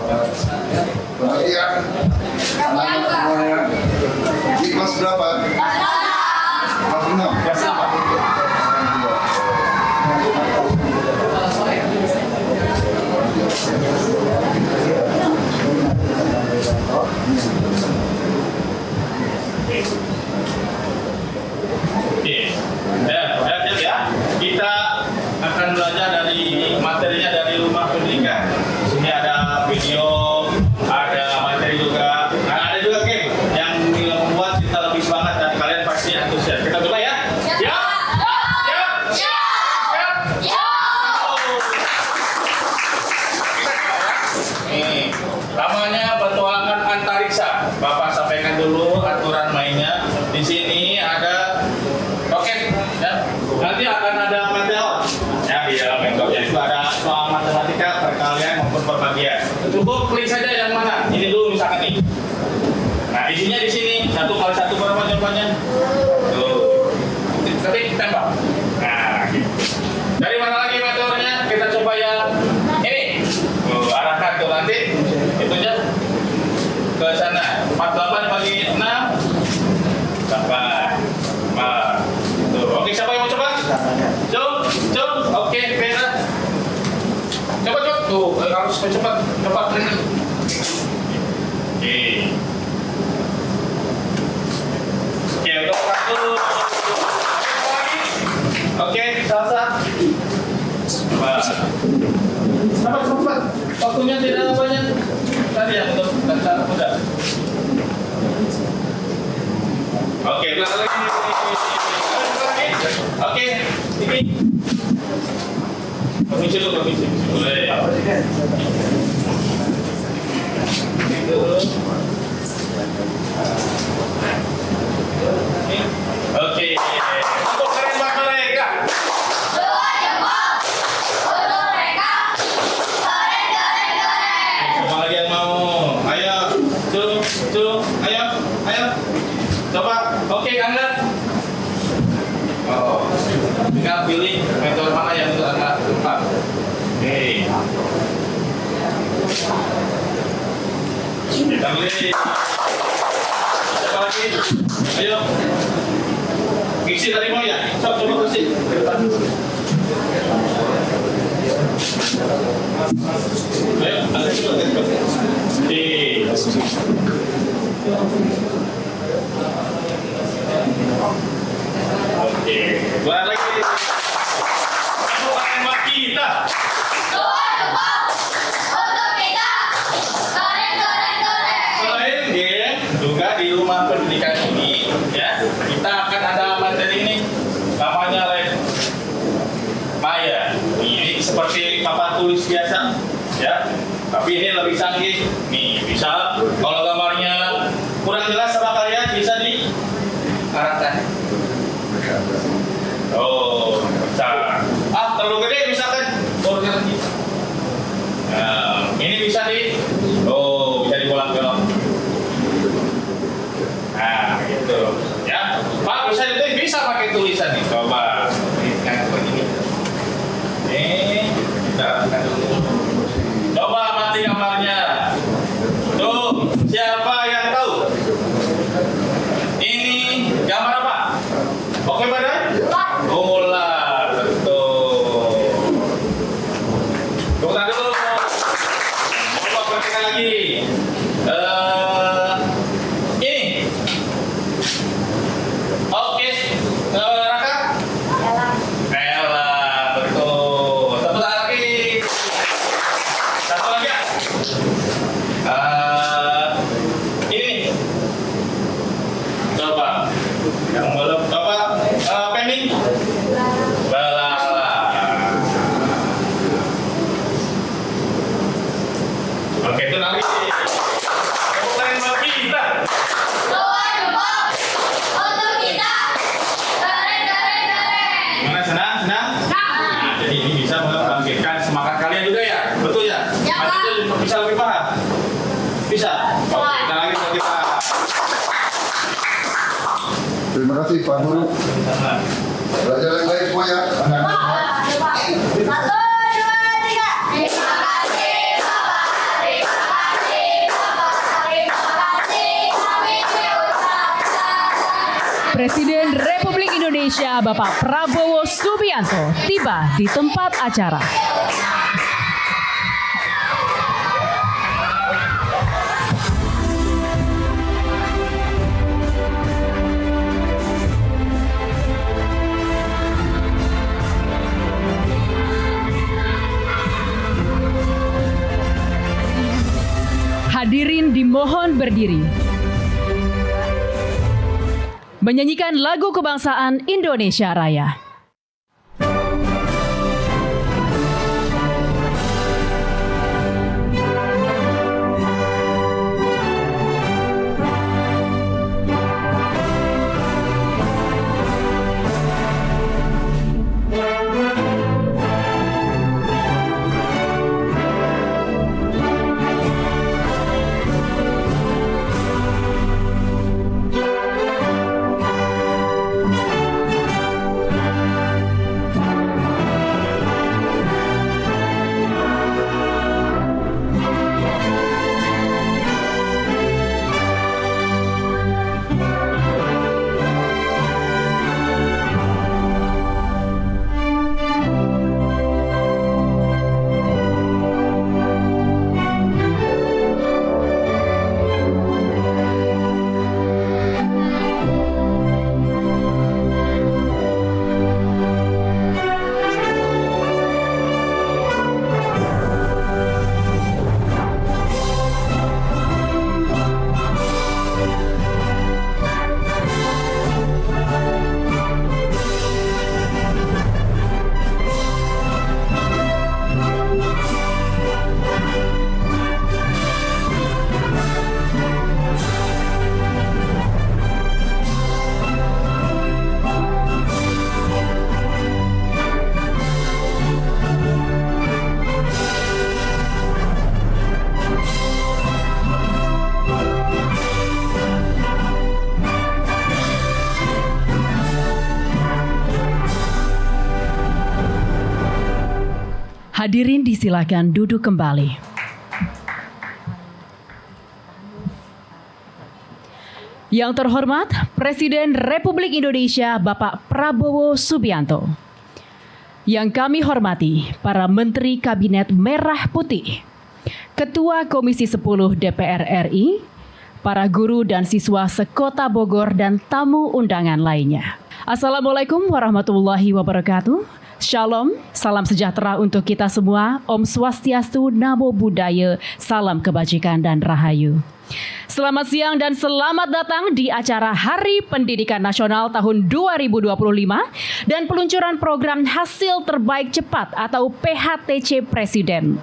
Perhatian. Anak-anak semuanya. Di kelas berapa? Kelas 6. Kelas 8. Ya. Kita akan belajar dari materinya dari rumah pendidikan. Di sini ada video, ada materi juga. Nah, ada juga game yang membuat kita lebih semangat dan kalian pasti antusias. Kita coba ya. Ya. Nih, namanya petualangan antariksa. Bapak sampaikan dulu aturan mainnya. Di sini ada roket, ya. Nanti akan ada meteor. Ya, di dalam meteornya itu ada soal matematika perkalian maupun perbagian. Cukup klik saja yang mana. Ini dulu misalkan nih. Nah, isinya di sini 1 kali 1 berapa jawabannya? Tuh. Ketik tembak. Nah, gitu. Dari mana lagi meteornya? Kita coba yang ini. Arahkan tuh nanti itunya ke sana. 48 bagi 6 sampai. Tuh. Oke, siapa yang mau coba? Cung. Oke, beda. Coba. Tuh, harus cepat. Oke. Oke, untuk satu. Oke, salsa. Cepat. Waktunya tidak banyak. Tadi yang untuk kata muda. Oke, ulang lagi. Oke, ini. Permisi dulu. Boleh. Oke. Untuk kalian mereka. Siapa lagi yang mau? Ayo, Cung. Ayo. Coba. Oke, Angga. Oh, tinggal pilih metode mana yang untuk Angga tempat. Oke. Kita pilih. Siapa lagi? Ayo. Isi dari mau ya? Coba isi. Ke depan. Ayo, ada juga. Oke, buat lagi. Buat kita. Selain game juga di rumah pendidikan ini, ya, kita akan ada materi ini, namanya Maya. Ini seperti papan tulis biasa, ya. Tapi ini lebih canggih. Nih, bisa kalau gambarnya kurang jelas sama kalian bisa diarahkan. Oh, bisa. Terlalu gede misalkan. Nah, ini bisa bisa dibolak-balik. Nah, gitu. Ya, Pak bisa pakai tulisan nih. Coba. Ini seperti ini. Kita arahkan dulu. Coba mati gambarnya. Tuh, siapa yang tahu? Ini gambar apa? Oke, pada? Ular, betul. Tunggu dulu. Coba perhatikan lagi. Ini. Oke, Raka? Ella, betul. Satu lagi. Satu lagi ya? Ini. Coba. Yang belum coba pending. Belala. Oke, itu nanti. Kalian mau kita. Gimana, senang? Nah, jadi ini bisa membangkitkan semangat kalian juga ya? Betul ya? Nanti bisa lebih paham? Bisa? Oke, kita lagi buat kita. Terima kasih Pak Guru. Belajar yang baik semuanya. Satu, dua, tiga. Terima kasih Bapak. Terima kasih. Presiden Republik Indonesia Bapak Prabowo Subianto tiba di tempat acara. Hadirin dimohon berdiri. Menyanyikan lagu kebangsaan Indonesia Raya. Hadirin disilakan duduk kembali. Yang terhormat Presiden Republik Indonesia Bapak Prabowo Subianto. Yang kami hormati para Menteri Kabinet Merah Putih, Ketua Komisi 10 DPR RI, para guru dan siswa sekota Bogor dan tamu undangan lainnya. Assalamualaikum warahmatullahi wabarakatuh. Shalom, salam sejahtera untuk kita semua. Om Swastiastu, Namo Buddhaya, salam kebajikan dan rahayu. Selamat siang dan selamat datang di acara Hari Pendidikan Nasional tahun 2025 dan peluncuran program Hasil Terbaik Cepat atau PHTC Presiden.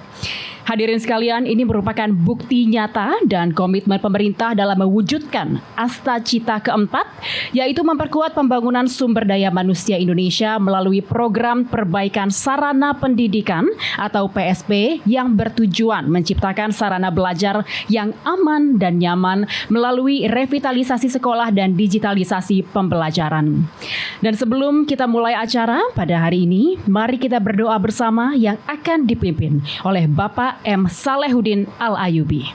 Hadirin sekalian, ini merupakan bukti nyata dan komitmen pemerintah dalam mewujudkan Asta Cita keempat, yaitu memperkuat pembangunan sumber daya manusia Indonesia melalui program perbaikan sarana pendidikan atau PSP yang bertujuan menciptakan sarana belajar yang aman dan nyaman melalui revitalisasi sekolah dan digitalisasi pembelajaran. Dan sebelum kita mulai acara pada hari ini, mari kita berdoa bersama yang akan dipimpin oleh Bapak M. Salehuddin Al-Ayyubi.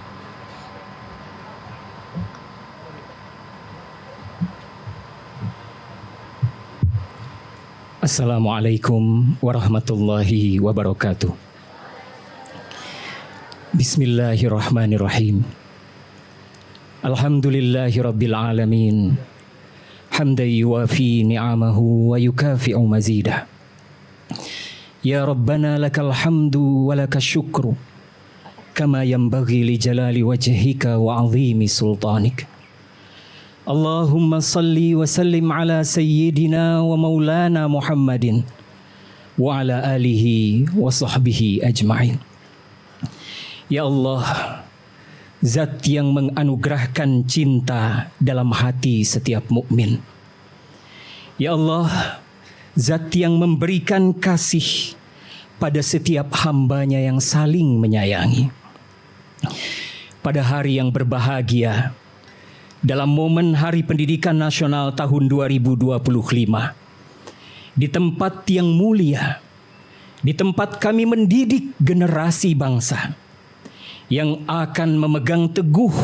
Assalamualaikum warahmatullahi wabarakatuh. Bismillahirrahmanirrahim. Alhamdulillahi rabbil alamin. Hamdan yuwafi ni'amahu wa yukafi'u mazidah. Ya Rabbana lakal hamdu wa lakal syukru kama yanbaghi li jalali wajhika wa 'azimi sultanik. Allahumma salli wa sallim ala sayyidina wa maulana Muhammadin wa ala alihi wa sahbihi ajma'in. Ya Allah, Zat yang menganugerahkan cinta dalam hati setiap mukmin. Ya Allah, Zat yang memberikan kasih pada setiap hambanya yang saling menyayangi. Pada hari yang berbahagia, dalam momen Hari Pendidikan Nasional tahun 2025, di tempat yang mulia, di tempat kami mendidik generasi bangsa yang akan memegang teguh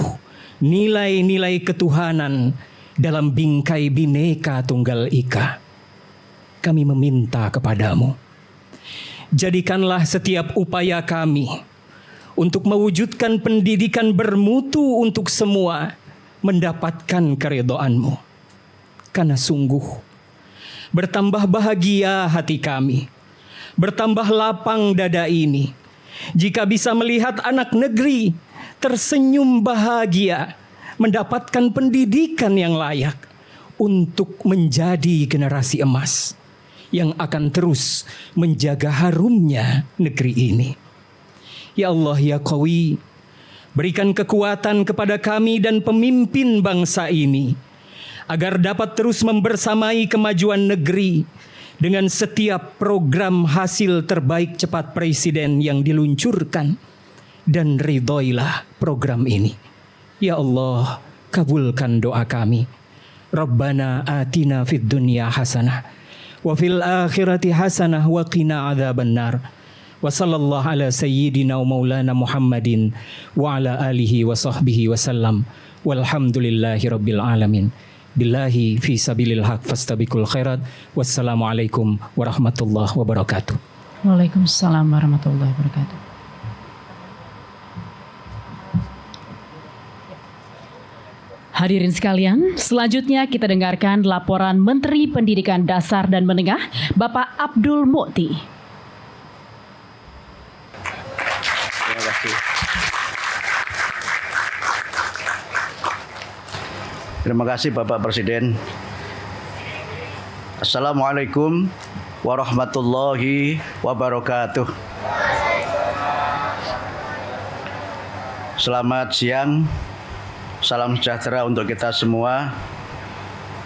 nilai-nilai ketuhanan dalam bingkai Bhinneka Tunggal Ika. Kami meminta kepadamu, jadikanlah setiap upaya kami untuk mewujudkan pendidikan bermutu untuk semua mendapatkan keridhaan-Mu. Karena sungguh bertambah bahagia hati kami, bertambah lapang dada ini jika bisa melihat anak negeri tersenyum bahagia mendapatkan pendidikan yang layak untuk menjadi generasi emas yang akan terus menjaga harumnya negeri ini. Ya Allah ya Qawi, berikan kekuatan kepada kami dan pemimpin bangsa ini agar dapat terus membersamai kemajuan negeri dengan setiap program hasil terbaik cepat Presiden yang diluncurkan, dan ridhoilah program ini. Ya Allah, kabulkan doa kami. Rabbana atina fid dunya hasanah wa fil akhirati hasanah wa qina adzabannar. Wa sallallahu ala sayyidina wa maulana Muhammadin wa ala alihi wa sahbihi wa sallam. Walhamdulillahi rabbil alamin. Billahi fi sabilil haq fastabiqul khairat. Wassalamualaikum warahmatullahi wabarakatuh. Waalaikumsalam warahmatullahi wabarakatuh. Hadirin sekalian, selanjutnya kita dengarkan laporan Menteri Pendidikan Dasar dan Menengah, Bapak Abdul Mu'ti. Terima kasih. Terima kasih Bapak Presiden. Assalamualaikum warahmatullahi wabarakatuh. Selamat siang. Salam sejahtera untuk kita semua.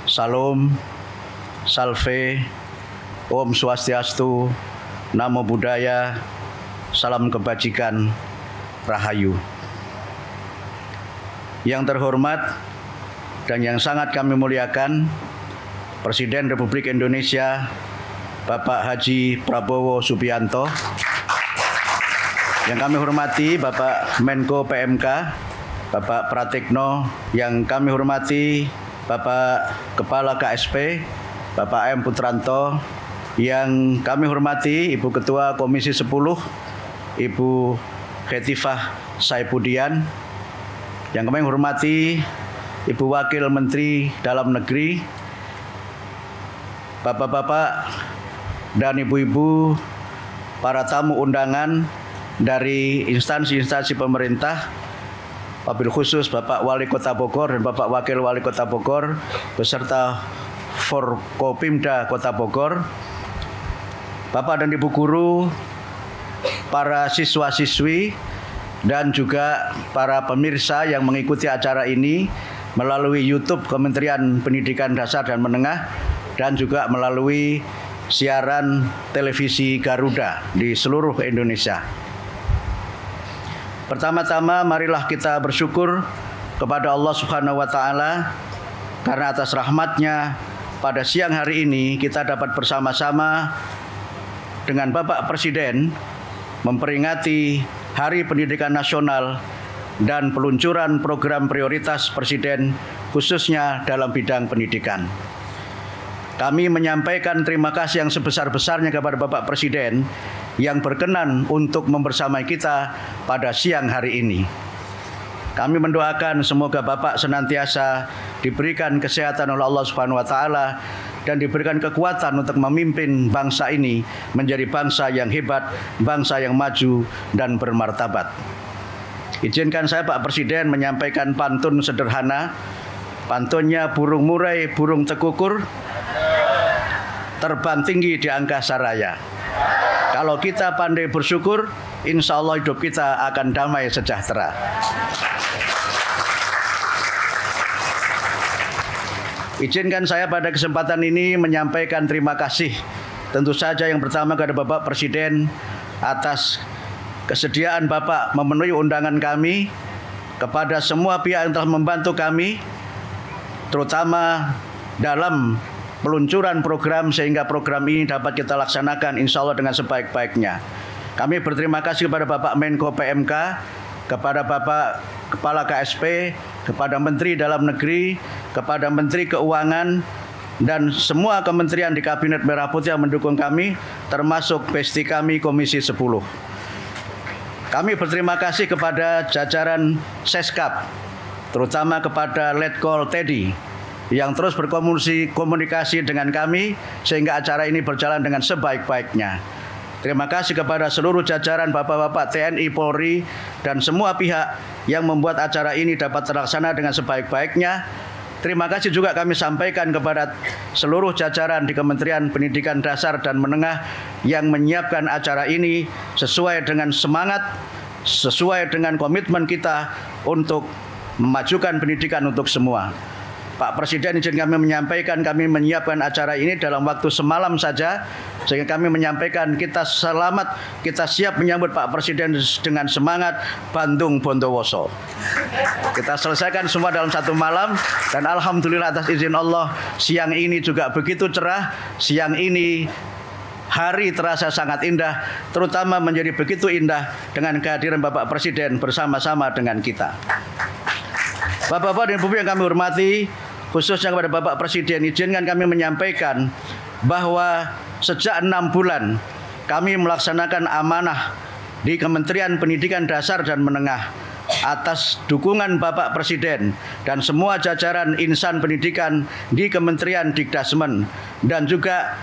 Salam, salve, Om Swastiastu, Namo Buddhaya, salam kebajikan, Rahayu. Yang terhormat dan yang sangat kami muliakan, Presiden Republik Indonesia Bapak Haji Prabowo Subianto. Yang kami hormati Bapak Menko PMK Bapak Pratikno, yang kami hormati Bapak Kepala KSP Bapak M. Putranto, yang kami hormati Ibu Ketua Komisi 10 Ibu Khetifah Saipudian, yang kami hormati Ibu Wakil Menteri Dalam Negeri, Bapak-bapak dan ibu-ibu, para tamu undangan dari instansi-instansi pemerintah, wabil khusus Bapak Wali Kota Bogor dan Bapak Wakil Wali Kota Bogor beserta Forkopimda Kota Bogor, Bapak dan Ibu guru, para siswa-siswi, dan juga para pemirsa yang mengikuti acara ini melalui YouTube Kementerian Pendidikan Dasar dan Menengah dan juga melalui siaran televisi Garuda di seluruh Indonesia. Pertama-tama marilah kita bersyukur kepada Allah Subhanahu wa taala karena atas rahmat-Nya pada siang hari ini kita dapat bersama-sama dengan Bapak Presiden memperingati Hari Pendidikan Nasional dan peluncuran program prioritas Presiden khususnya dalam bidang pendidikan. Kami menyampaikan terima kasih yang sebesar-besarnya kepada Bapak Presiden yang berkenan untuk membersamai kita pada siang hari ini. Kami mendoakan semoga Bapak senantiasa diberikan kesehatan oleh Allah Subhanahu wa taala dan diberikan kekuatan untuk memimpin bangsa ini menjadi bangsa yang hebat, bangsa yang maju dan bermartabat. Izinkan saya Pak Presiden menyampaikan pantun sederhana. Pantunnya burung murai, burung tekukur, terbang tinggi di angkasa raya. Kalau kita pandai bersyukur, insya Allah hidup kita akan damai sejahtera. Izinkan saya pada kesempatan ini menyampaikan terima kasih. Tentu saja yang pertama kepada Bapak Presiden atas kesediaan Bapak memenuhi undangan kami, kepada semua pihak yang telah membantu kami, terutama dalam peluncuran program sehingga program ini dapat kita laksanakan insya Allah dengan sebaik-baiknya. Kami berterima kasih kepada Bapak Menko PMK, kepada Bapak Kepala KSP, kepada Menteri Dalam Negeri, kepada Menteri Keuangan dan semua kementerian di Kabinet Merah Putih yang mendukung kami, termasuk besti kami Komisi 10. Kami berterima kasih kepada jajaran Seskap, terutama kepada Letkol Teddy, yang terus berkomunikasi dengan kami sehingga acara ini berjalan dengan sebaik-baiknya. Terima kasih kepada seluruh jajaran Bapak-Bapak TNI, Polri, dan semua pihak yang membuat acara ini dapat terlaksana dengan sebaik-baiknya. Terima kasih juga kami sampaikan kepada seluruh jajaran di Kementerian Pendidikan Dasar dan Menengah yang menyiapkan acara ini sesuai dengan semangat, sesuai dengan komitmen kita untuk memajukan pendidikan untuk semua. Pak Presiden izin kami menyampaikan, kami menyiapkan acara ini dalam waktu semalam saja, sehingga kami menyampaikan kita selamat, kita siap menyambut Pak Presiden dengan semangat Bandung Bondowoso. Kita selesaikan semua dalam satu malam, dan alhamdulillah atas izin Allah siang ini juga begitu cerah. Siang ini hari terasa sangat indah, terutama menjadi begitu indah dengan kehadiran Bapak Presiden bersama-sama dengan kita. Bapak-bapak dan ibu yang kami hormati, khususnya kepada Bapak Presiden, izinkan kami menyampaikan bahwa sejak 6 bulan kami melaksanakan amanah di Kementerian Pendidikan Dasar dan Menengah atas dukungan Bapak Presiden dan semua jajaran insan pendidikan di Kementerian Dikdasmen dan juga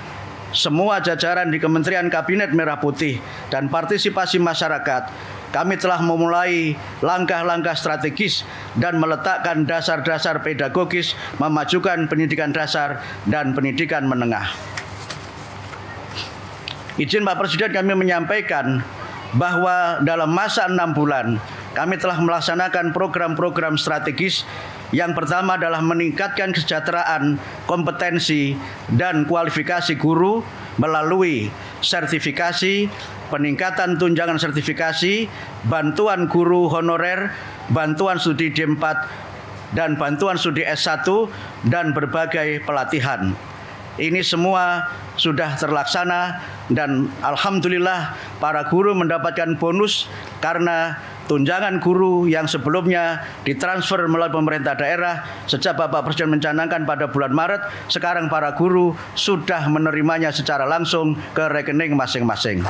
semua jajaran di Kementerian Kabinet Merah Putih dan partisipasi masyarakat. Kami telah memulai langkah-langkah strategis dan meletakkan dasar-dasar pedagogis memajukan pendidikan dasar dan pendidikan menengah. Izin Pak Presiden kami menyampaikan bahwa dalam masa 6 bulan kami telah melaksanakan program-program strategis. Yang pertama adalah meningkatkan kesejahteraan, kompetensi, dan kualifikasi guru melalui sertifikasi, peningkatan tunjangan sertifikasi, bantuan guru honorer, bantuan studi D4, dan bantuan studi S1, dan berbagai pelatihan. Ini semua sudah terlaksana dan alhamdulillah para guru mendapatkan bonus karena tunjangan guru yang sebelumnya ditransfer melalui pemerintah daerah sejak Bapak Presiden mencanangkan pada bulan Maret, sekarang para guru sudah menerimanya secara langsung ke rekening masing-masing.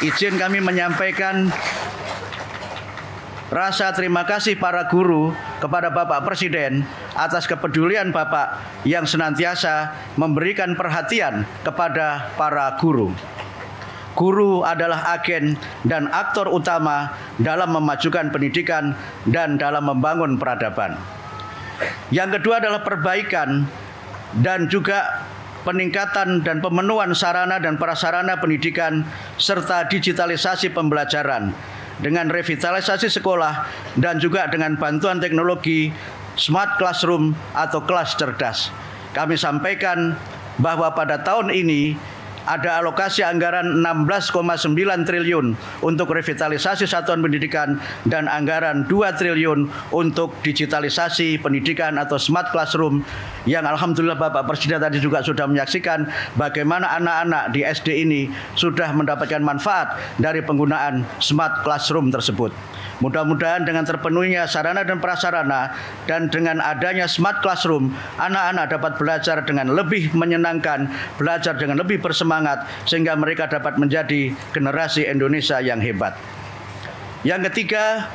Izin kami menyampaikan rasa terima kasih para guru kepada Bapak Presiden atas kepedulian Bapak yang senantiasa memberikan perhatian kepada para guru. Guru adalah agen dan aktor utama dalam memajukan pendidikan dan dalam membangun peradaban. Yang kedua adalah perbaikan dan juga peningkatan dan pemenuhan sarana dan prasarana pendidikan serta digitalisasi pembelajaran dengan revitalisasi sekolah dan juga dengan bantuan teknologi smart classroom atau kelas cerdas. Kami sampaikan bahwa pada tahun ini ada alokasi anggaran 16,9 triliun untuk revitalisasi satuan pendidikan dan anggaran 2 triliun untuk digitalisasi pendidikan atau smart classroom yang alhamdulillah Bapak Presiden tadi juga sudah menyaksikan bagaimana anak-anak di SD ini sudah mendapatkan manfaat dari penggunaan smart classroom tersebut. Mudah-mudahan dengan terpenuhinya sarana dan prasarana dan dengan adanya smart classroom, anak-anak dapat belajar dengan lebih menyenangkan, belajar dengan lebih bersemangat, sehingga mereka dapat menjadi generasi Indonesia yang hebat. Yang ketiga,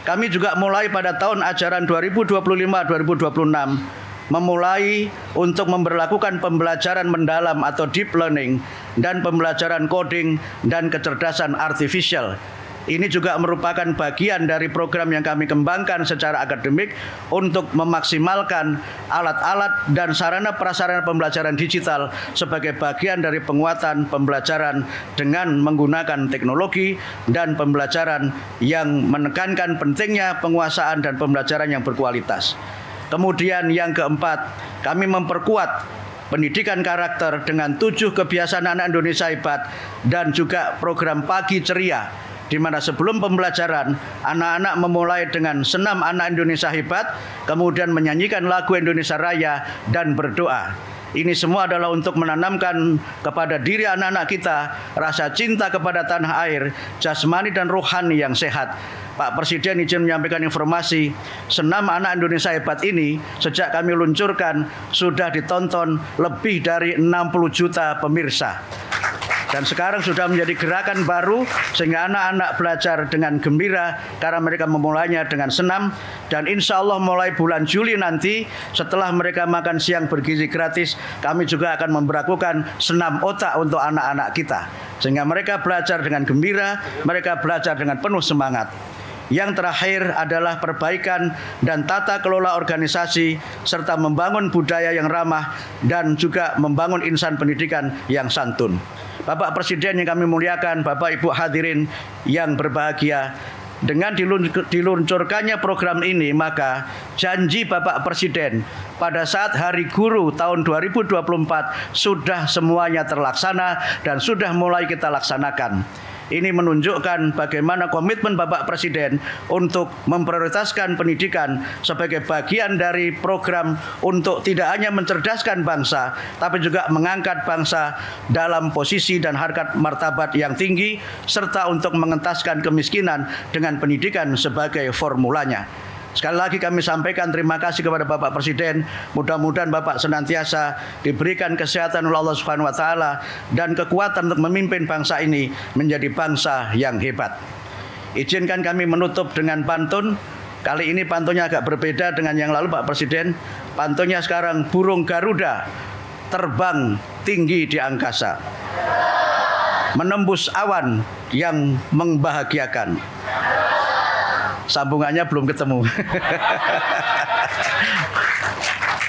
kami juga mulai pada tahun ajaran 2025-2026 memulai untuk memberlakukan pembelajaran mendalam atau deep learning dan pembelajaran coding dan kecerdasan artifisial. Ini juga merupakan bagian dari program yang kami kembangkan secara akademik untuk memaksimalkan alat-alat dan sarana prasarana pembelajaran digital sebagai bagian dari penguatan pembelajaran dengan menggunakan teknologi dan pembelajaran yang menekankan pentingnya penguasaan dan pembelajaran yang berkualitas. Kemudian yang keempat, kami memperkuat pendidikan karakter dengan 7 kebiasaan anak Indonesia hebat dan juga program pagi ceria, di mana sebelum pembelajaran, anak-anak memulai dengan senam anak Indonesia hebat, kemudian menyanyikan lagu Indonesia Raya dan berdoa. Ini semua adalah untuk menanamkan kepada diri anak-anak kita rasa cinta kepada tanah air, jasmani dan rohani yang sehat. Pak Presiden izin menyampaikan informasi, senam Anak Indonesia Hebat ini sejak kami luncurkan sudah ditonton lebih dari 60 juta pemirsa. Dan sekarang sudah menjadi gerakan baru sehingga anak-anak belajar dengan gembira karena mereka memulainya dengan senam. Dan insya Allah mulai bulan Juli nanti setelah mereka makan siang bergizi gratis, kami juga akan memberlakukan senam otak untuk anak-anak kita. Sehingga mereka belajar dengan gembira, mereka belajar dengan penuh semangat. Yang terakhir adalah perbaikan dan tata kelola organisasi serta membangun budaya yang ramah dan juga membangun insan pendidikan yang santun. Bapak Presiden yang kami muliakan, Bapak Ibu hadirin yang berbahagia, dengan diluncurkannya program ini maka janji Bapak Presiden pada saat Hari Guru tahun 2024 sudah semuanya terlaksana dan sudah mulai kita laksanakan. Ini menunjukkan bagaimana komitmen Bapak Presiden untuk memprioritaskan pendidikan sebagai bagian dari program untuk tidak hanya mencerdaskan bangsa, tapi juga mengangkat bangsa dalam posisi dan harkat martabat yang tinggi, serta untuk mengentaskan kemiskinan dengan pendidikan sebagai formulanya. Sekali lagi kami sampaikan terima kasih kepada Bapak Presiden. Mudah-mudahan Bapak senantiasa diberikan kesehatan oleh Allah Subhanahu wa taala dan kekuatan untuk memimpin bangsa ini menjadi bangsa yang hebat. Izinkan kami menutup dengan pantun. Kali ini pantunnya agak berbeda dengan yang lalu Pak Presiden. Pantunnya sekarang burung Garuda terbang tinggi di angkasa, menembus awan yang membahagiakan. Sambungannya belum ketemu.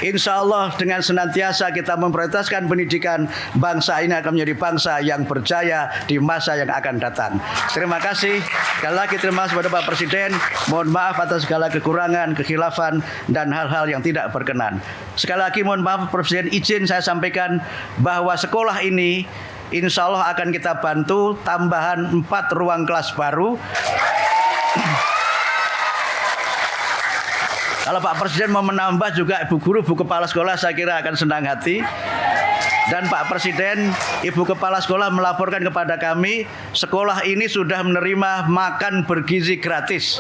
Insya Allah dengan senantiasa kita memprioritaskan pendidikan, bangsa ini akan menjadi bangsa yang berjaya di masa yang akan datang. Terima kasih. Sekali lagi terima kasih kepada Pak Presiden. Mohon maaf atas segala kekurangan, kekhilafan, dan hal-hal yang tidak berkenan. Sekali lagi mohon maaf Presiden, izin saya sampaikan bahwa sekolah ini insya Allah akan kita bantu tambahan 4 ruang kelas baru. Kalau Pak Presiden mau menambah juga ibu guru, ibu kepala sekolah, saya kira akan senang hati. Dan Pak Presiden, ibu kepala sekolah melaporkan kepada kami, sekolah ini sudah menerima makan bergizi gratis.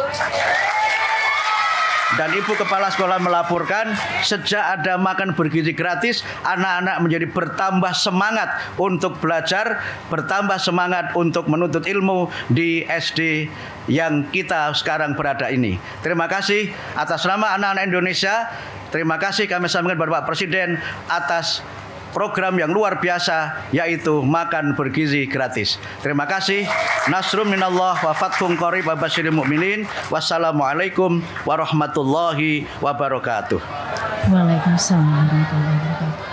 Dan ibu kepala sekolah melaporkan sejak ada makan bergizi gratis, anak-anak menjadi bertambah semangat untuk belajar, bertambah semangat untuk menuntut ilmu di SD yang kita sekarang berada ini. Terima kasih atas nama anak-anak Indonesia. Terima kasih kami sampaikan kepada Pak Presiden atas program yang luar biasa yaitu makan bergizi gratis. Terima kasih. Nasrum minallah wa fathun qarib wa basyiril mu'minin. Wassalamualaikum warahmatullahi wabarakatuh. Waalaikumsalam warahmatullahi wabarakatuh.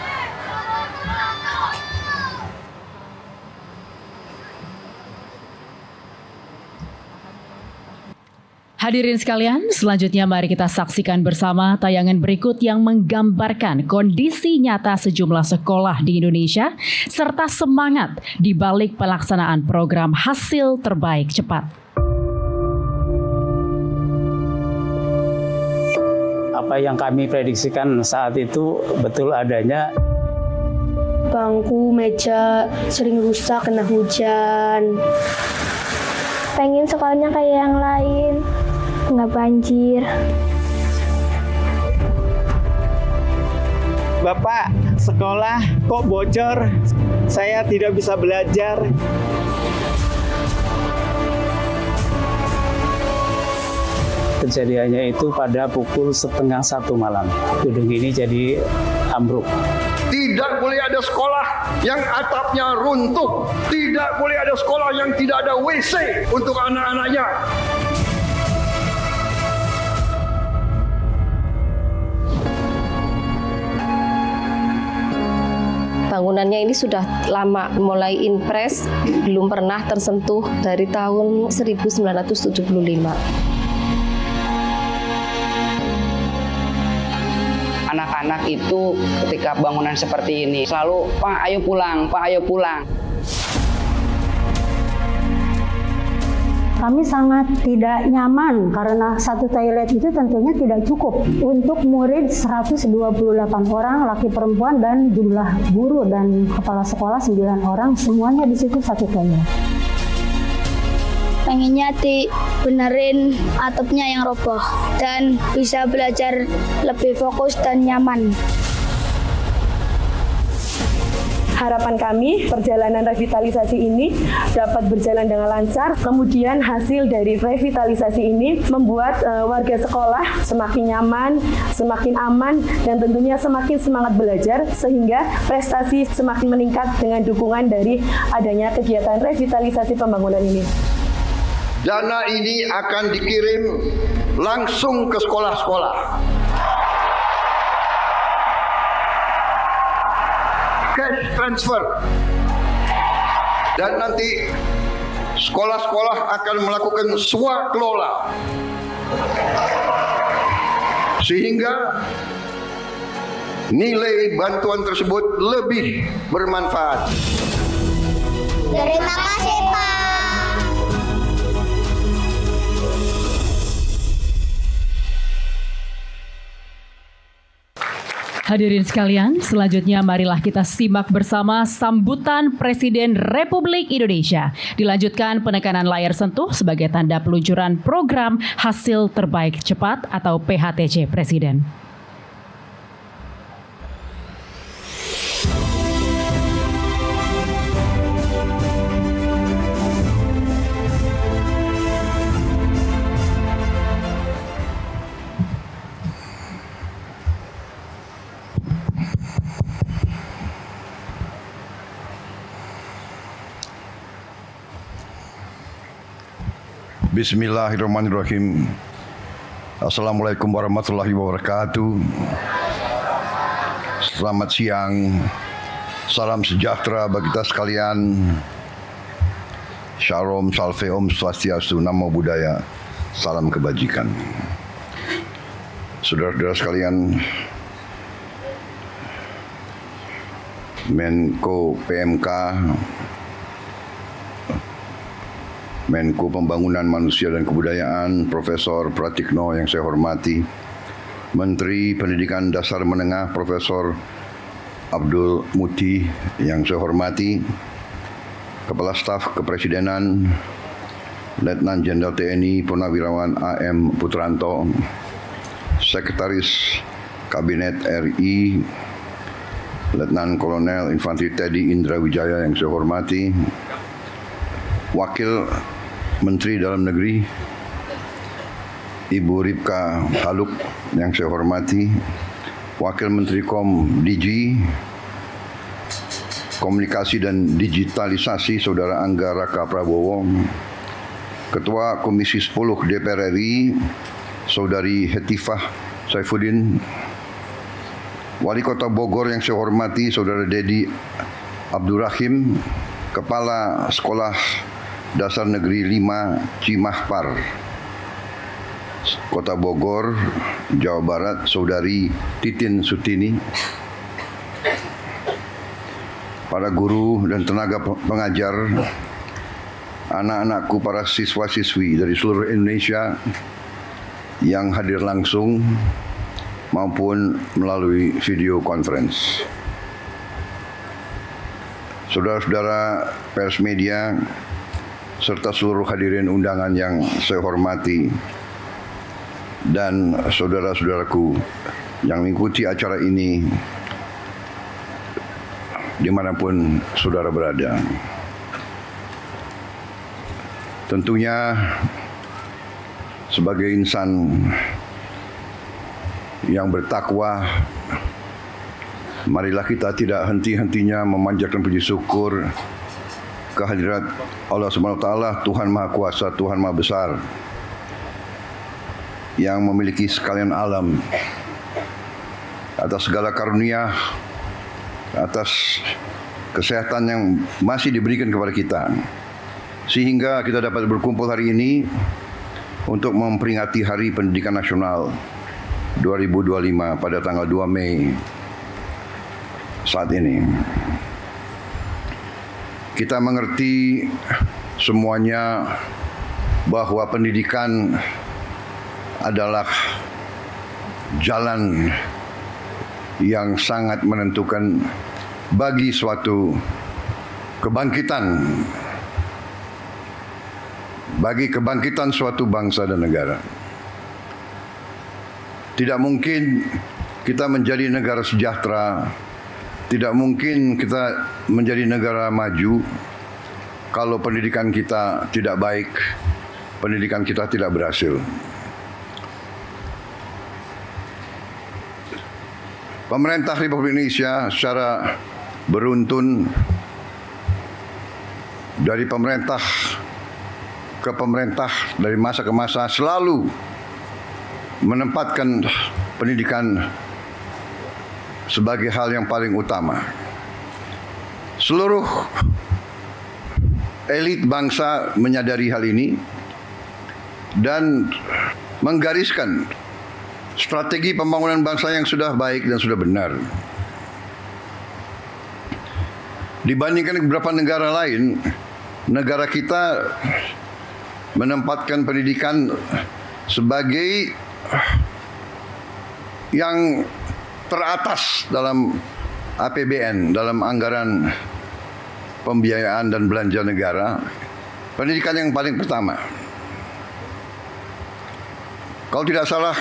Hadirin sekalian, selanjutnya mari kita saksikan bersama tayangan berikut yang menggambarkan kondisi nyata sejumlah sekolah di Indonesia serta semangat di balik pelaksanaan program hasil terbaik cepat. Apa yang kami prediksikan saat itu betul adanya. Bangku, meja sering rusak kena hujan. Pengen sekolahnya kayak yang lain, nggak banjir. Bapak, sekolah kok bocor? Saya tidak bisa belajar. Kejadiannya itu pada pukul 12:30 malam. Gedung ini jadi ambruk. Tidak boleh ada sekolah yang atapnya runtuh. Tidak boleh ada sekolah yang tidak ada WC untuk anak-anaknya. Bangunannya ini sudah lama, mulai impres, belum pernah tersentuh dari tahun 1975. Anak-anak itu ketika bangunan seperti ini selalu, "Pak, ayo pulang, Pak, ayo pulang." Kami sangat tidak nyaman karena satu toilet itu tentunya tidak cukup untuk murid 128 orang, laki perempuan, dan jumlah guru dan kepala sekolah 9 orang, semuanya di situ satu toilet. pengennya dibenerin atapnya yang roboh dan bisa belajar lebih fokus dan nyaman. Harapan kami perjalanan revitalisasi ini dapat berjalan dengan lancar. Kemudian hasil dari revitalisasi ini membuat warga sekolah semakin nyaman, semakin aman, dan tentunya semakin semangat belajar sehingga prestasi semakin meningkat dengan dukungan dari adanya kegiatan revitalisasi pembangunan ini. Dana ini akan dikirim langsung ke sekolah-sekolah. Cash transfer, dan nanti sekolah-sekolah akan melakukan swakelola sehingga nilai bantuan tersebut lebih bermanfaat. Terima kasih, Pak. Hadirin sekalian, selanjutnya marilah kita simak bersama sambutan Presiden Republik Indonesia. Dilanjutkan penekanan layar sentuh sebagai tanda peluncuran program Hasil Terbaik Cepat atau PHTC Presiden. Bismillahirrahmanirrahim. Assalamualaikum warahmatullahi wabarakatuh. Selamat siang. Salam sejahtera bagi kita sekalian. Shalom, salve, om swastiastu, namo buddhaya. Salam kebajikan. Saudara-saudara sekalian, Menko PMK, Menko Pembangunan Manusia dan Kebudayaan Profesor Pratikno yang saya hormati, Menteri Pendidikan Dasar Menengah Profesor Abdul Muti yang saya hormati, Kepala Staf Kepresidenan Letnan Jenderal TNI Purnawirawan AM Putranto, Sekretaris Kabinet RI Letnan Kolonel Infanteri Teddy Indra Wijaya yang saya hormati, Wakil Menteri Dalam Negeri Ibu Ripka Haluk yang saya hormati, Wakil Menteri DG Komunikasi dan Digitalisasi Saudara Angga Raka Prabowo, Ketua Komisi 10 DPR RI Saudari Hetifah Saifuddin, Wali Kota Bogor yang saya hormati Saudara Dedi Abdurrahim, Kepala Sekolah Dasar Negeri 5 Cimahpar, Kota Bogor, Jawa Barat, Saudari Titin Sutini, para guru dan tenaga pengajar, anak-anakku, para siswa-siswi dari seluruh Indonesia yang hadir langsung maupun melalui video conference. Saudara-saudara pers media, serta seluruh hadirin undangan yang saya hormati, dan saudara-saudaraku yang mengikuti acara ini dimanapun saudara berada. Tentunya sebagai insan yang bertakwa, marilah kita tidak henti-hentinya memanjatkan puji syukur kehadirat Allah SWT, Tuhan Maha Kuasa, Tuhan Maha Besar, yang memiliki sekalian alam, atas segala karunia, atas kesehatan yang masih diberikan kepada kita, sehingga kita dapat berkumpul hari ini untuk memperingati Hari Pendidikan Nasional 2025 pada tanggal 2 Mei saat ini. Kita mengerti semuanya bahwa pendidikan adalah jalan yang sangat menentukan bagi suatu kebangkitan bagi kebangkitan suatu bangsa dan negara. Tidak mungkin kita menjadi negara sejahtera, tidak mungkin kita menjadi negara maju kalau pendidikan kita tidak baik, pendidikan kita tidak berhasil. Pemerintah Republik Indonesia secara beruntun dari pemerintah ke pemerintah, dari masa ke masa selalu menempatkan pendidikan sebagai hal yang paling utama. Seluruh elit bangsa menyadari hal ini dan menggariskan strategi pembangunan bangsa yang sudah baik dan sudah benar. Dibandingkan beberapa negara lain, negara kita menempatkan pendidikan sebagai yang teratas dalam APBN, dalam anggaran pembiayaan dan belanja negara. Pendidikan yang paling pertama. Kalau tidak salah,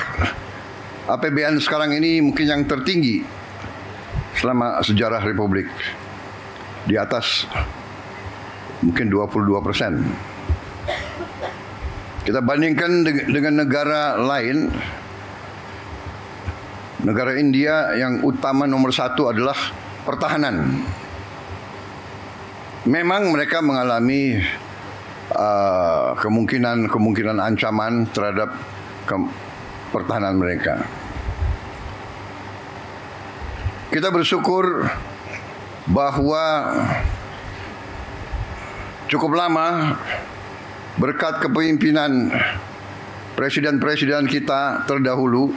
APBN sekarang ini mungkin yang tertinggi selama sejarah Republik, di atas mungkin 22%. Kita bandingkan dengan negara lain. Negara India yang utama nomor satu adalah pertahanan. Memang mereka mengalami kemungkinan ancaman terhadap pertahanan mereka. Kita bersyukur bahwa cukup lama berkat kepemimpinan presiden-presiden kita terdahulu,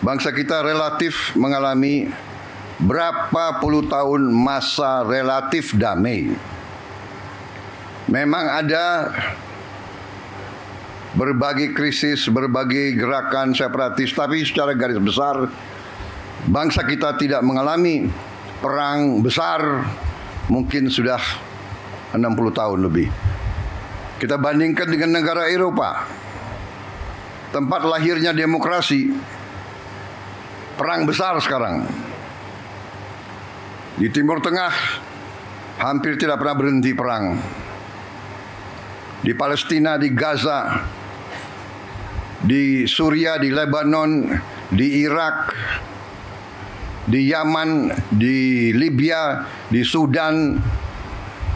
bangsa kita relatif mengalami berapa puluh tahun masa relatif damai. Memang ada berbagai krisis, berbagai gerakan separatis, tapi secara garis besar bangsa kita tidak mengalami perang besar mungkin sudah 60 tahun lebih. Kita bandingkan dengan negara Eropa, tempat lahirnya demokrasi, perang besar sekarang. Di Timur Tengah hampir tidak pernah berhenti perang. Di Palestina, di Gaza, di Suria, di Lebanon, di Irak, di Yaman, di Libya, di Sudan,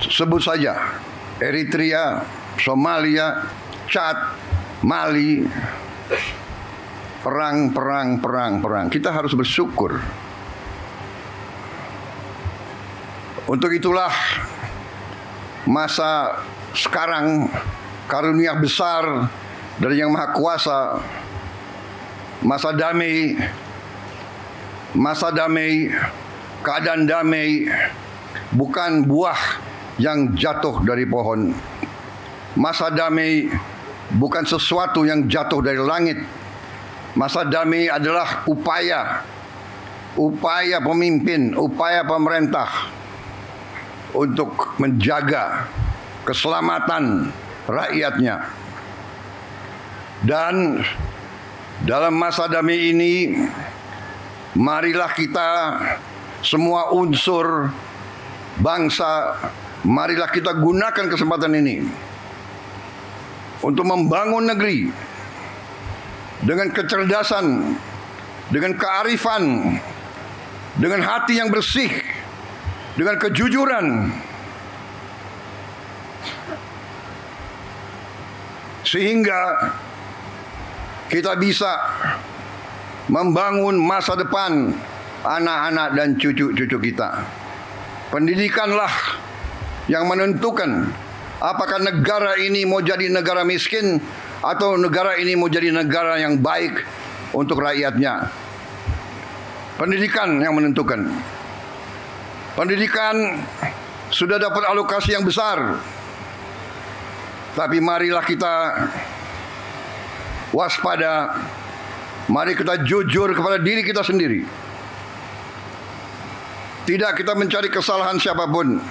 sebut saja, Eritrea, Somalia, Chad, Mali, perang. Kita harus bersyukur. Untuk itulah masa sekarang karunia besar dari Yang Maha Kuasa, masa damai, keadaan damai, bukan buah yang jatuh dari pohon. Masa damai bukan sesuatu yang jatuh dari langit. Masa damai adalah upaya pemimpin, upaya pemerintah untuk menjaga keselamatan rakyatnya. Dan dalam masa damai ini, marilah kita semua unsur bangsa, marilah kita gunakan kesempatan ini untuk membangun negeri dengan kecerdasan, dengan kearifan, dengan hati yang bersih, dengan kejujuran, sehingga kita bisa membangun masa depan anak-anak dan cucu-cucu kita. Pendidikanlah yang menentukan apakah negara ini mau jadi negara miskin atau negara ini mau jadi negara yang baik untuk rakyatnya. Pendidikan yang menentukan. Pendidikan sudah dapat alokasi yang besar, tapi marilah kita waspada. Mari kita jujur kepada diri kita sendiri. Tidak kita mencari kesalahan siapapun.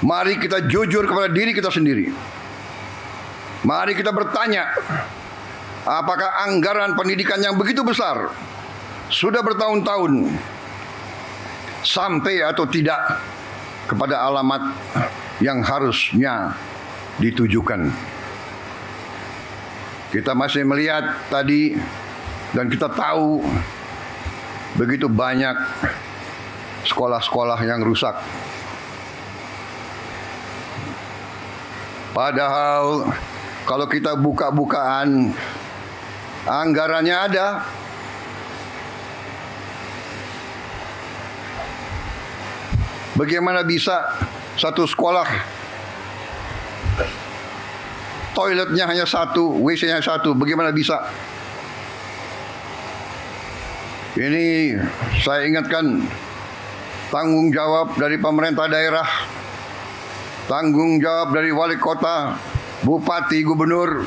Mari kita jujur kepada diri kita sendiri. Mari kita bertanya, apakah anggaran pendidikan yang begitu besar sudah bertahun-tahun sampai atau tidak kepada alamat yang harusnya ditujukan. Kita masih melihat tadi dan kita tahu begitu banyak sekolah-sekolah yang rusak. Padahal kalau kita buka-bukaan, anggarannya ada. Bagaimana bisa satu sekolah toiletnya hanya satu, WC-nya satu? Bagaimana bisa? Ini saya ingatkan tanggung jawab dari pemerintah daerah, tanggung jawab dari wali kota, bupati, gubernur,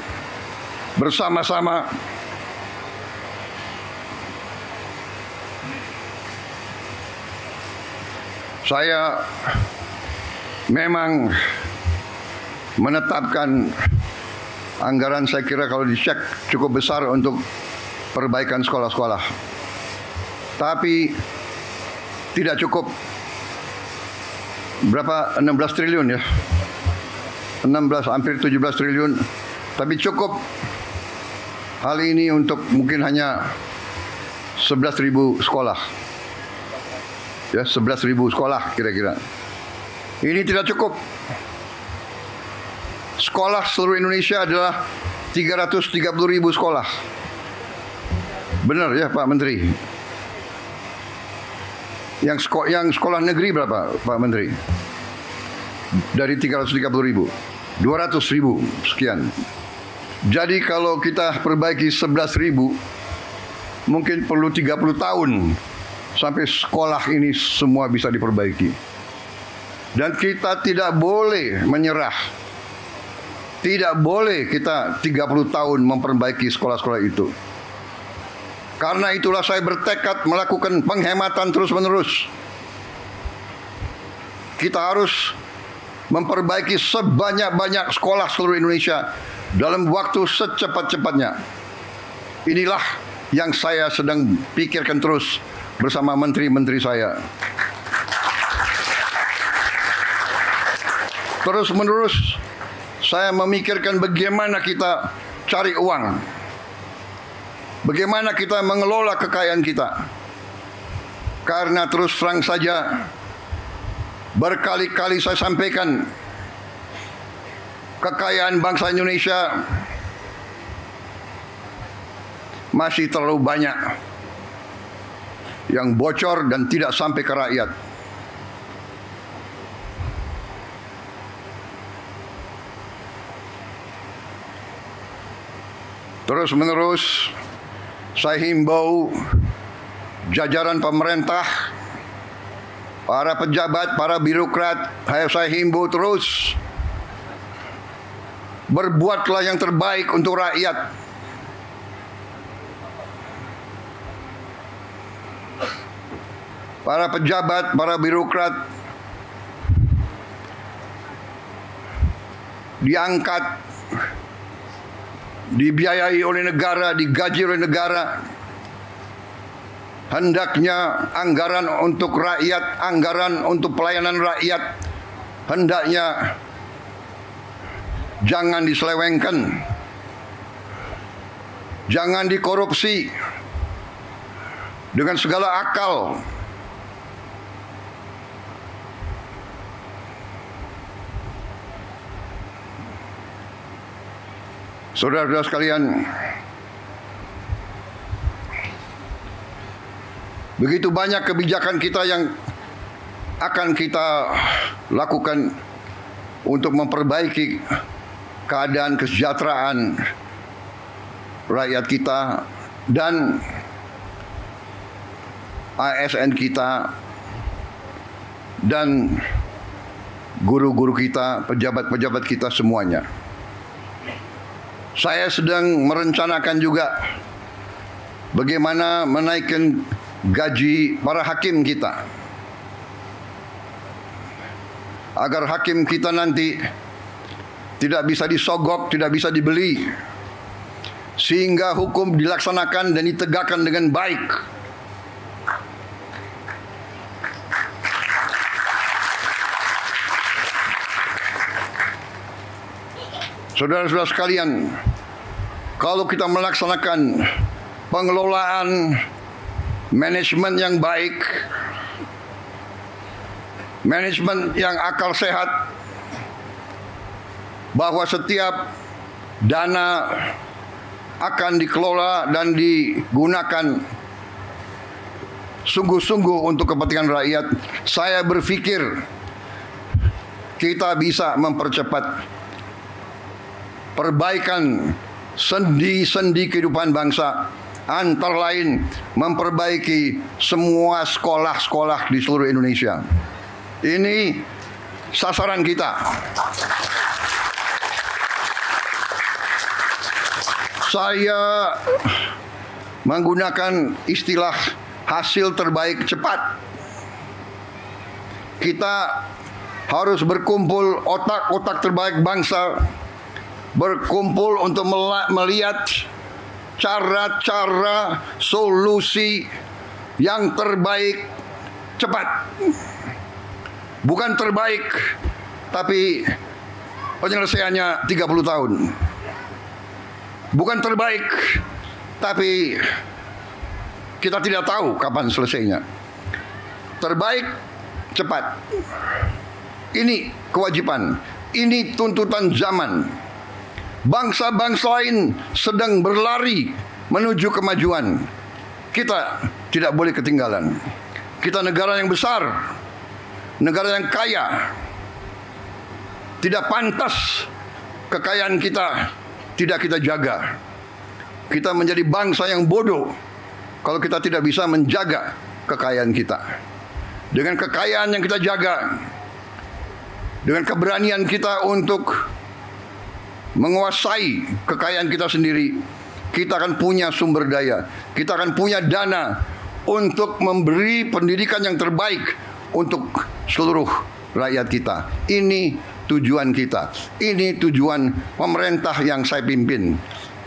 bersama-sama. Saya memang menetapkan anggaran, saya kira kalau dicek cukup besar untuk perbaikan sekolah-sekolah. Tapi tidak cukup. Berapa? 16 triliun ya. 16, hampir 17 triliun. Tapi cukup hal ini untuk mungkin hanya 11.000 sekolah. Ya, 11.000 sekolah kira-kira. Ini tidak cukup. Sekolah seluruh Indonesia adalah 330.000 sekolah. Benar ya Pak Menteri? Yang sekolah negeri berapa Pak Menteri? Dari 330.000, 200.000 sekian. Jadi kalau kita perbaiki 11.000, mungkin perlu 30 tahun sampai sekolah ini semua bisa diperbaiki. Dan kita tidak boleh menyerah. Tidak boleh kita 30 tahun memperbaiki sekolah-sekolah itu. Karena itulah saya bertekad melakukan penghematan terus-menerus. Kita harus memperbaiki sebanyak-banyak sekolah seluruh Indonesia dalam waktu secepat-cepatnya. Inilah yang saya sedang pikirkan terus bersama menteri-menteri saya. Terus-menerus saya memikirkan bagaimana kita cari uang, bagaimana kita mengelola kekayaan kita. Karena terus terang saja, berkali-kali saya sampaikan, kekayaan bangsa Indonesia masih terlalu banyak yang bocor dan tidak sampai ke rakyat. Terus-menerus saya himbau jajaran pemerintah, para pejabat, para birokrat, saya himbau terus berbuatlah yang terbaik untuk rakyat. Para pejabat, para birokrat diangkat, dibiayai oleh negara, digaji oleh negara. Hendaknya anggaran untuk rakyat, anggaran untuk pelayanan rakyat, hendaknya jangan diselewengkan, jangan dikorupsi dengan segala akal. Saudara-saudara sekalian, begitu banyak kebijakan kita yang akan kita lakukan untuk memperbaiki keadaan kesejahteraan rakyat kita dan ASN kita dan guru-guru kita, pejabat-pejabat kita semuanya. Saya sedang merencanakan juga bagaimana menaikkan gaji para hakim kita, agar hakim kita nanti tidak bisa disogok, tidak bisa dibeli, sehingga hukum dilaksanakan dan ditegakkan dengan baik. Saudara-saudara sekalian, kalau kita melaksanakan pengelolaan manajemen yang baik, manajemen yang akal sehat, bahwa setiap dana akan dikelola dan digunakan sungguh-sungguh untuk kepentingan rakyat, saya berpikir kita bisa mempercepat perbaikan sendi-sendi kehidupan bangsa, antara lain memperbaiki semua sekolah-sekolah di seluruh Indonesia. Ini sasaran kita. Saya menggunakan istilah hasil terbaik cepat. Kita harus berkumpul, otak-otak terbaik bangsa berkumpul untuk melihat cara-cara solusi yang terbaik cepat. Bukan terbaik, tapi penyelesaiannya 30 tahun. Bukan terbaik, tapi kita tidak tahu kapan selesainya. Terbaik, cepat. Ini kewajiban, ini tuntutan zaman. Bangsa-bangsa lain sedang berlari menuju kemajuan. Kita tidak boleh ketinggalan. Kita negara yang besar, negara yang kaya. Tidak pantas kekayaan kita tidak kita jaga. Kita menjadi bangsa yang bodoh kalau kita tidak bisa menjaga kekayaan kita. Dengan kekayaan yang kita jaga, dengan keberanian kita untuk menguasai kekayaan kita sendiri, kita akan punya sumber daya, kita akan punya dana untuk memberi pendidikan yang terbaik untuk seluruh rakyat kita. Ini tujuan kita. Ini tujuan pemerintah yang saya pimpin.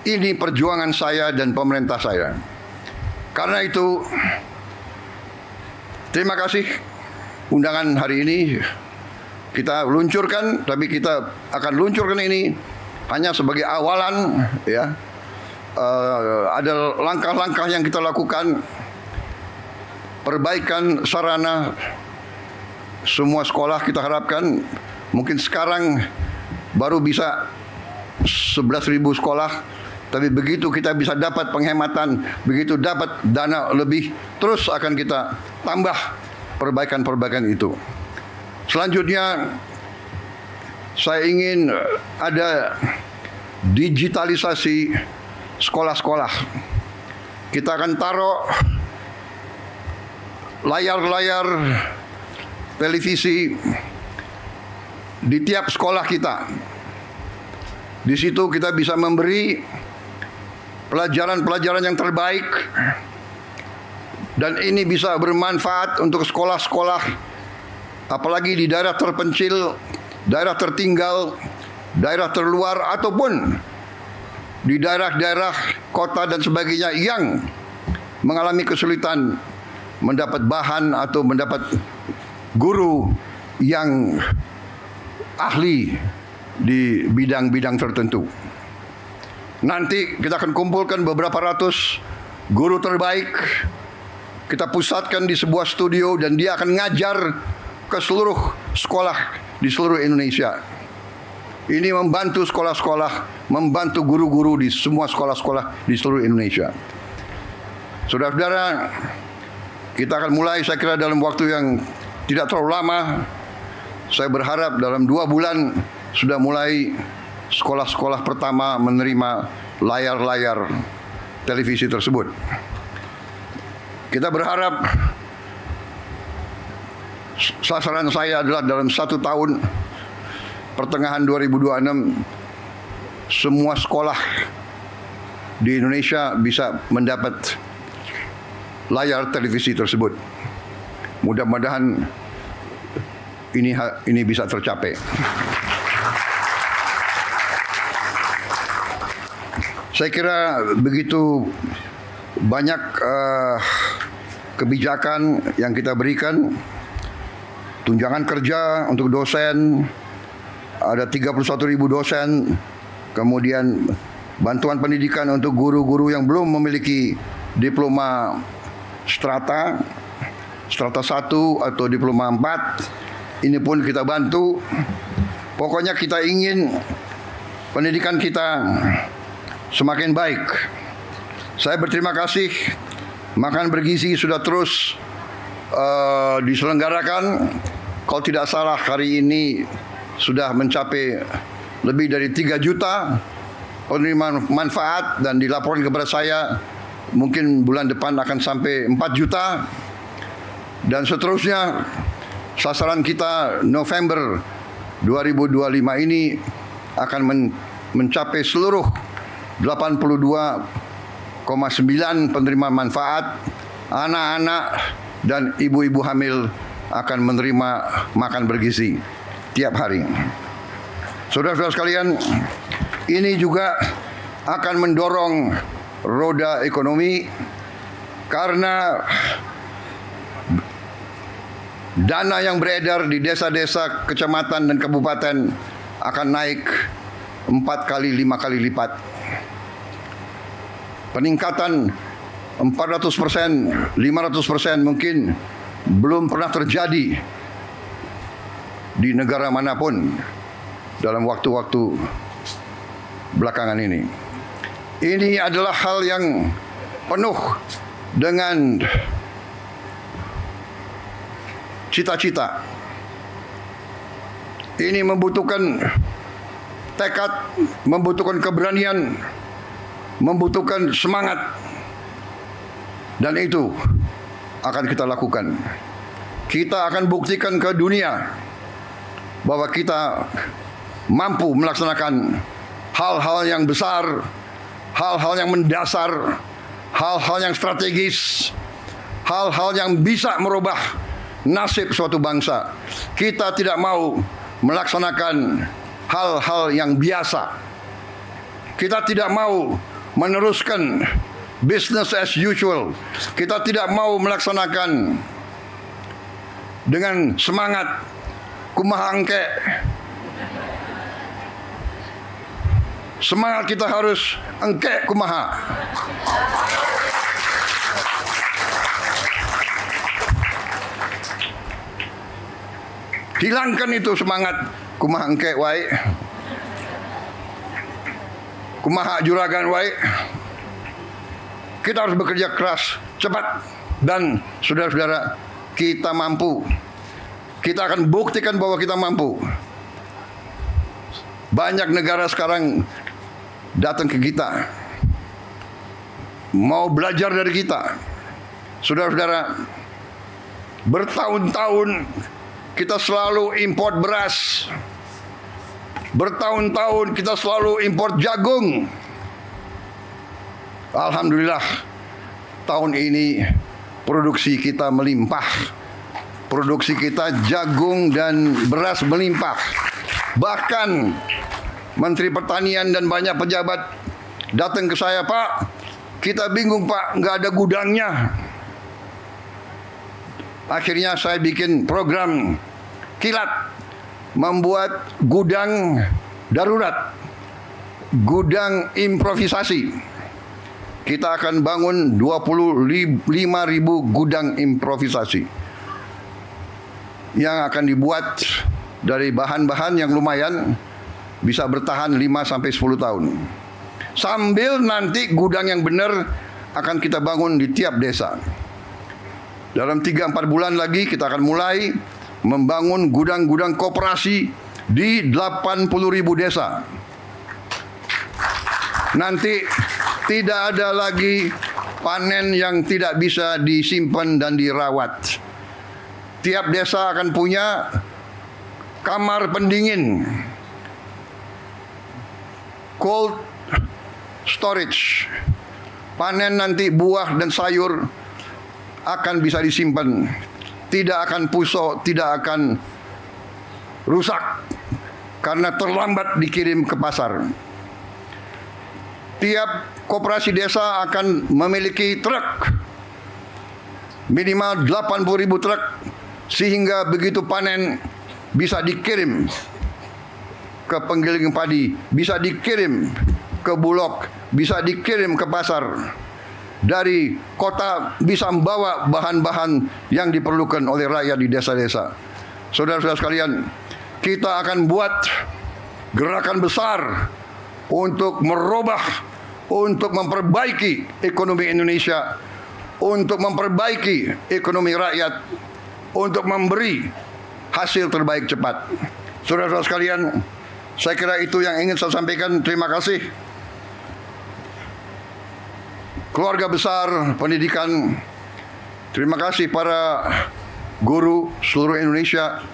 Ini perjuangan saya dan pemerintah saya. Karena itu, terima kasih undangan hari ini kita luncurkan, tapi kita akan luncurkan ini hanya sebagai awalan, ya. Ada langkah-langkah yang kita lakukan, perbaikan sarana semua sekolah kita harapkan. Mungkin sekarang baru bisa 11.000 sekolah, tapi begitu kita bisa dapat penghematan, begitu dapat dana lebih, terus akan kita tambah perbaikan-perbaikan itu. Selanjutnya, saya ingin ada digitalisasi sekolah-sekolah. Kita akan taruh layar-layar televisi di tiap sekolah kita. Di situ kita bisa memberi pelajaran-pelajaran yang terbaik, dan ini bisa bermanfaat untuk sekolah-sekolah, apalagi di daerah terpencil, daerah tertinggal, daerah terluar, ataupun di daerah-daerah kota dan sebagainya yang mengalami kesulitan mendapat bahan atau mendapat guru yang ahli di bidang-bidang tertentu. Nanti kita akan kumpulkan beberapa ratus guru terbaik, kita pusatkan di sebuah studio, dan dia akan ngajar ke seluruh sekolah di seluruh Indonesia. Ini membantu sekolah-sekolah, membantu guru-guru di semua sekolah-sekolah di seluruh Indonesia. Saudara-saudara, kita akan mulai, saya kira dalam waktu yang tidak terlalu lama. Saya berharap dalam 2 bulan sudah mulai sekolah-sekolah pertama menerima layar-layar televisi tersebut. Kita berharap, sasaran saya adalah dalam 1 tahun, pertengahan 2026, semua sekolah di Indonesia bisa mendapat layar televisi tersebut. Mudah-mudahan ini bisa tercapai. Saya kira begitu banyak kebijakan yang kita berikan, tunjangan kerja untuk dosen, ada 31.000 dosen, kemudian bantuan pendidikan untuk guru-guru yang belum memiliki diploma strata 1 atau diploma 4, ini pun kita bantu. Pokoknya kita ingin pendidikan kita semakin baik. Saya berterima kasih, makan bergizi sudah terus diselenggarakan. Kalau tidak salah hari ini sudah mencapai lebih dari 3 juta penerima manfaat, dan dilaporkan kepada saya mungkin bulan depan akan sampai 4 juta. Dan seterusnya, sasaran kita November 2025 ini akan mencapai seluruh 82,9 penerima manfaat. Anak-anak dan ibu-ibu hamil akan menerima makan bergizi tiap hari. Saudara-saudara sekalian, ini juga akan mendorong roda ekonomi karena dana yang beredar di desa-desa, kecamatan dan kabupaten akan naik 4 kali, 5 kali lipat. Peningkatan 400%, 500% mungkin belum pernah terjadi di negara manapun dalam waktu-waktu belakangan ini. Ini adalah hal yang penuh dengan cita-cita. Ini membutuhkan tekad, membutuhkan keberanian, membutuhkan semangat, dan itu akan kita lakukan. Kita akan buktikan ke dunia bahwa kita mampu melaksanakan hal-hal yang besar, hal-hal yang mendasar, hal-hal yang strategis, hal-hal yang bisa merubah nasib suatu bangsa. Kita tidak mau melaksanakan hal-hal yang biasa. Kita tidak mau meneruskan business as usual. Kita tidak mau melaksanakan dengan semangat kumaha engke. Semangat kita harus engke kumaha. Hilangkan itu semangat kumaha engke wae, kumaha juragan wae. Kita harus bekerja keras, cepat, dan saudara-saudara, kita mampu. Kita akan buktikan bahwa kita mampu. Banyak negara sekarang datang ke kita, mau belajar dari kita. Saudara-saudara, bertahun-tahun kita selalu import beras. Bertahun-tahun kita selalu import jagung. Alhamdulillah, tahun ini produksi kita melimpah. Produksi kita jagung dan beras melimpah. Bahkan Menteri Pertanian dan banyak pejabat datang ke saya, Pak, kita bingung Pak, nggak ada gudangnya. Akhirnya saya bikin program kilat, membuat gudang darurat, gudang improvisasi. Kita akan bangun 25.000 gudang improvisasi yang akan dibuat dari bahan-bahan yang lumayan, bisa bertahan 5-10 tahun. Sambil nanti gudang yang benar akan kita bangun di tiap desa. Dalam 3-4 bulan lagi kita akan mulai membangun gudang-gudang koperasi di 80.000 desa. Nanti tidak ada lagi panen yang tidak bisa disimpan dan dirawat. Tiap desa akan punya kamar pendingin, cold storage. Panen nanti buah dan sayur akan bisa disimpan, tidak akan busuk, tidak akan rusak karena terlambat dikirim ke pasar. Tiap koperasi desa akan memiliki truk, minimal 80.000 truk, sehingga begitu panen bisa dikirim ke penggiling padi, bisa dikirim ke Bulog, bisa dikirim ke pasar. Dari kota bisa membawa bahan-bahan yang diperlukan oleh rakyat di desa-desa. Saudara-saudara sekalian, kita akan buat gerakan besar untuk merubah, untuk memperbaiki ekonomi Indonesia, untuk memperbaiki ekonomi rakyat, untuk memberi hasil terbaik cepat. Saudara-saudara sekalian, saya kira itu yang ingin saya sampaikan. Terima kasih keluarga besar pendidikan. Terima kasih para guru seluruh Indonesia.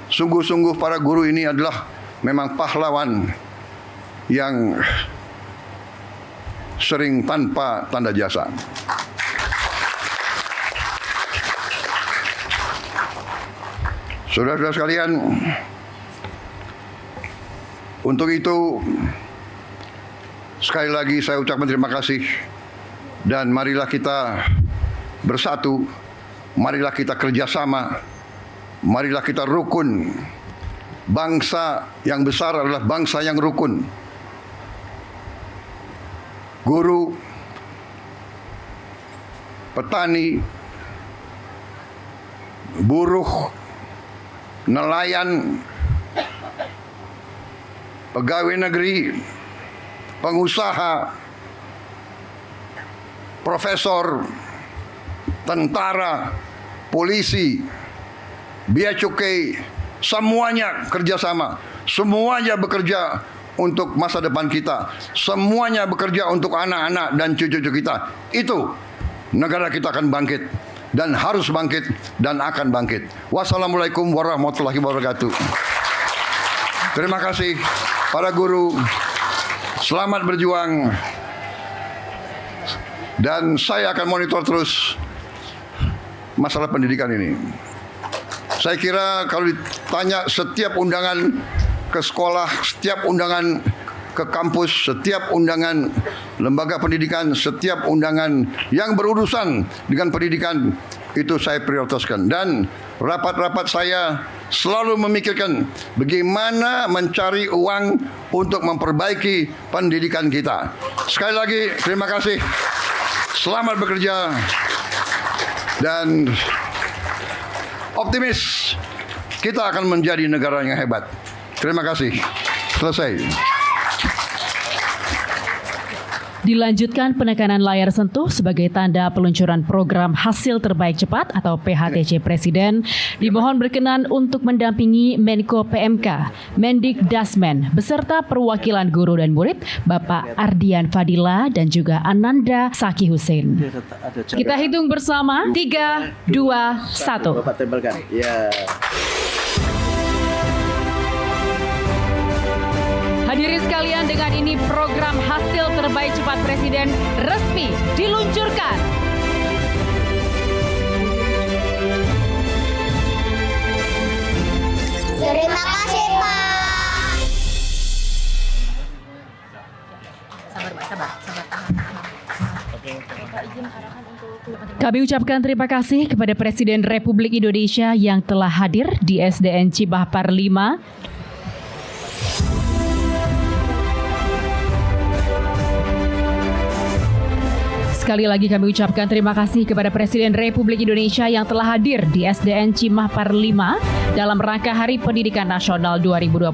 Sungguh-sungguh para guru ini adalah memang pahlawan yang sering tanpa tanda jasa. Saudara-saudara sekalian, untuk itu sekali lagi saya ucapkan terima kasih, dan marilah kita bersatu, marilah kita kerjasama, marilah kita rukun. Bangsa yang besar adalah bangsa yang rukun. Guru, petani, buruh, nelayan, pegawai negeri, pengusaha, profesor, tentara, polisi, bea cukai, semuanya kerjasama, semuanya bekerja untuk masa depan kita, semuanya bekerja untuk anak-anak dan cucu-cucu kita. Itu negara kita akan bangkit, dan harus bangkit, dan akan bangkit. Wassalamualaikum warahmatullahi wabarakatuh. Terima kasih para guru. Selamat berjuang, dan saya akan monitor terus masalah pendidikan ini. Saya kira kalau ditanya setiap undangan ke sekolah, setiap undangan ke kampus, setiap undangan lembaga pendidikan, setiap undangan yang berurusan dengan pendidikan, itu saya prioritaskan. Dan rapat-rapat saya selalu memikirkan bagaimana mencari uang untuk memperbaiki pendidikan kita. Sekali lagi, terima kasih. Selamat bekerja, dan optimis kita akan menjadi negara yang hebat. Terima kasih. Selesai. Dilanjutkan penekanan layar sentuh sebagai tanda peluncuran program hasil terbaik cepat atau PHTC Presiden. Dimohon berkenan untuk mendampingi Menko PMK, Mendikdasmen, beserta perwakilan guru dan murid, Bapak Ardian Fadila dan juga Ananda Saki Hussein. Kita hitung bersama, 3, 2, 1. Bapak tempelkan. Ya. Hadirin sekalian, dengan ini program hasil terbaik cepat Presiden resmi diluncurkan. Terima kasih, Pak. Kami ucapkan terima kasih kepada Presiden Republik Indonesia yang telah hadir di SDN Cibahpar 5. Sekali lagi kami ucapkan terima kasih kepada Presiden Republik Indonesia yang telah hadir di SDN Cibahpar 5 dalam rangka Hari Pendidikan Nasional 2025.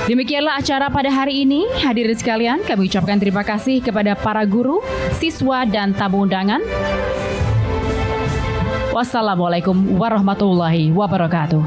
Demikianlah acara pada hari ini. Hadirin sekalian, kami ucapkan terima kasih kepada para guru, siswa, dan tamu undangan. Wassalamualaikum warahmatullahi wabarakatuh.